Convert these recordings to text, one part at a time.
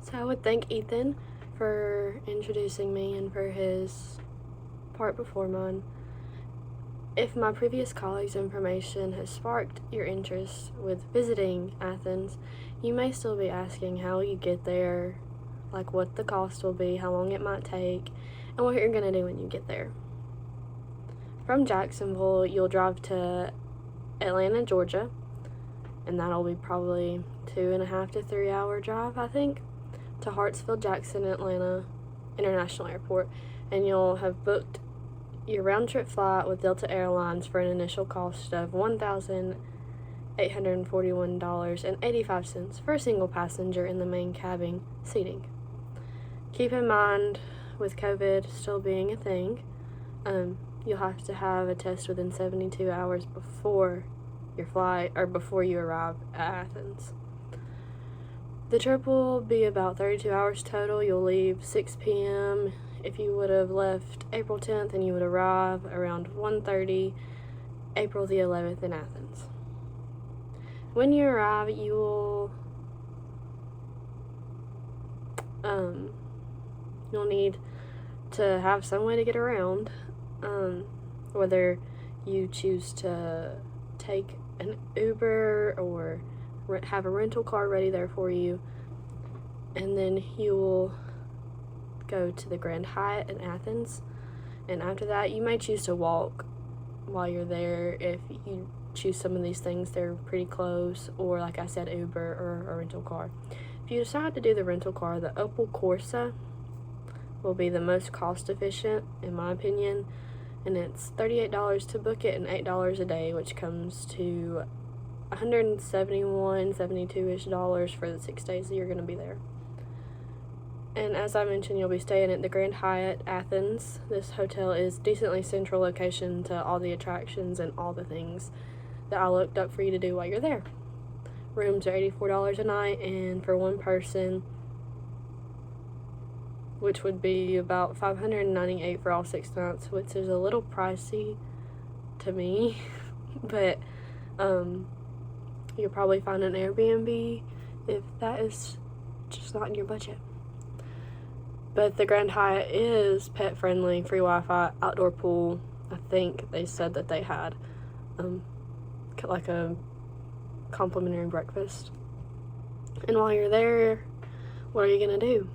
So I would thank Ethan for introducing me and for his part before mine. If my previous colleague's information has sparked your interest with visiting Athens, you may still be asking how you get there, like what the cost will be, how long it might take, and what you're going to do when you get there. From Jacksonville, you'll drive to Atlanta, Georgia, and that'll be probably 2.5 to 3 hour drive, I think, to Hartsfield-Jackson Atlanta International Airport, and you'll have booked your round-trip flight with Delta Airlines for an initial cost of $1,841.85 for a single passenger in the main cabin seating. Keep in mind, with COVID still being a thing, you'll have to have a test within 72 hours before your flight or before you arrive at Athens. The trip will be about 32 hours total. You'll leave 6 p.m. if you would have left April 10th, and you would arrive around 1:30 April the 11th in Athens. When you arrive, you'll need to have some way to get around, whether you choose to take an Uber or have a rental car ready there for you, and then you will go to the Grand Hyatt in Athens, and after that you may choose to walk while you're there. If you choose some of these things, they're pretty close, or like I said, Uber or a rental car. If you decide to do the rental car, the Opel Corsa will be the most cost efficient in my opinion, and it's $38 to book it and $8 a day, which comes to $171-$72-ish for the 6 days that you're going to be there. And as I mentioned, you'll be staying at the Grand Hyatt Athens. This hotel is decently central location to all the attractions and all the things that I looked up for you to do while you're there. Rooms are $84 a night, and for one person, which would be about $598 for all 6 nights, which is a little pricey to me, but you'll probably find an Airbnb if that is just not in your budget. But the Grand Hyatt is pet friendly, free Wi-Fi, outdoor pool. I think they said that they had like a complimentary breakfast. And while you're there, what are you gonna do?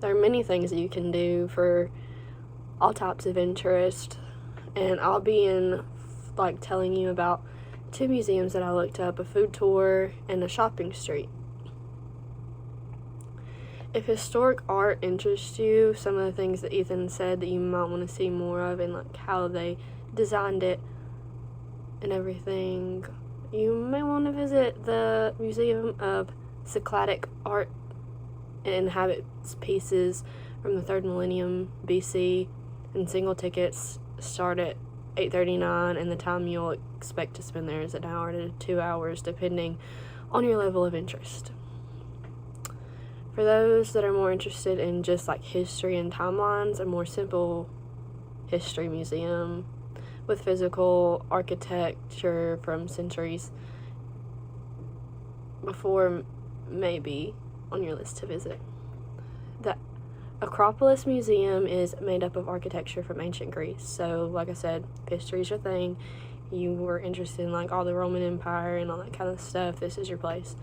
There are many things that you can do for all types of interest, and I'll be telling you about 2 museums that I looked up, a food tour and a shopping street. If historic art interests you, some of the things that Ethan said that you might want to see more of, and like how they designed it and everything, you may want to visit the Museum of Cycladic Art and inhabits pieces from the 3rd millennium BC, and single tickets start at $8.39, and the time you'll expect to spend there is an hour to 2 hours, depending on your level of interest. For those that are more interested in just like history and timelines, a more simple history museum with physical architecture from centuries before may be on your list to visit. The Acropolis Museum is made up of architecture from ancient Greece. So, like I said, if history's your thing, you were interested in like all the Roman Empire and all that kind of stuff, this is your place.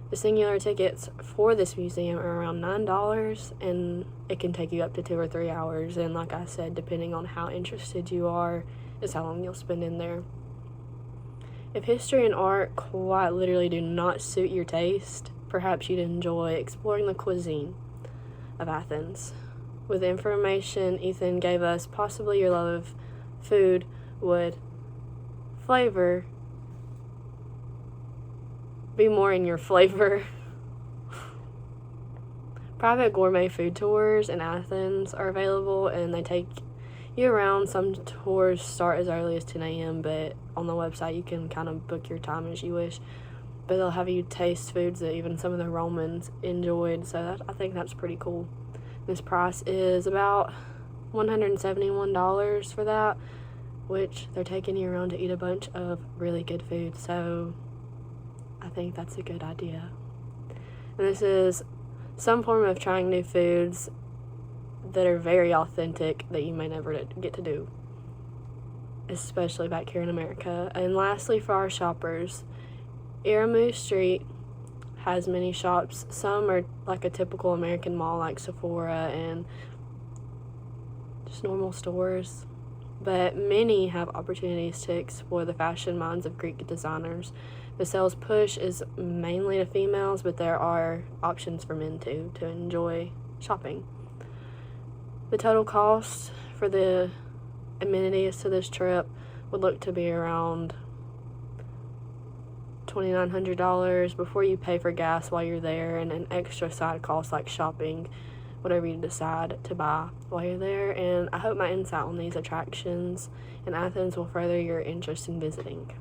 The singular tickets for this museum are around $9, and it can take you up to 2 or 3 hours. And like I said, depending on how interested you are, is how long you'll spend in there. If history and art quite literally do not suit your taste, perhaps you'd enjoy exploring the cuisine of Athens. With the information Ethan gave us, possibly your love of food would be more in your flavor. Private gourmet food tours in Athens are available, and they take you around. Some tours start as early as 10 a.m., but on the website you can kind of book your time as you wish. But they'll have you taste foods that even some of the Romans enjoyed, so I think that's pretty cool. This price is about $171 for that, which they're taking you around to eat a bunch of really good food, so I think that's a good idea. And this is some form of trying new foods that are very authentic that you may never get to do, especially back here in America. And lastly, for our shoppers, Iramu Street has many shops. Some are like a typical American mall like Sephora and just normal stores, but many have opportunities to explore the fashion minds of Greek designers. The sales push is mainly to females, but there are options for men too to enjoy shopping. The total cost for the amenities to this trip would look to be around $2,900 before you pay for gas while you're there, and an extra side cost like shopping, whatever you decide to buy while you're there. And I hope my insight on these attractions in Athens will further your interest in visiting.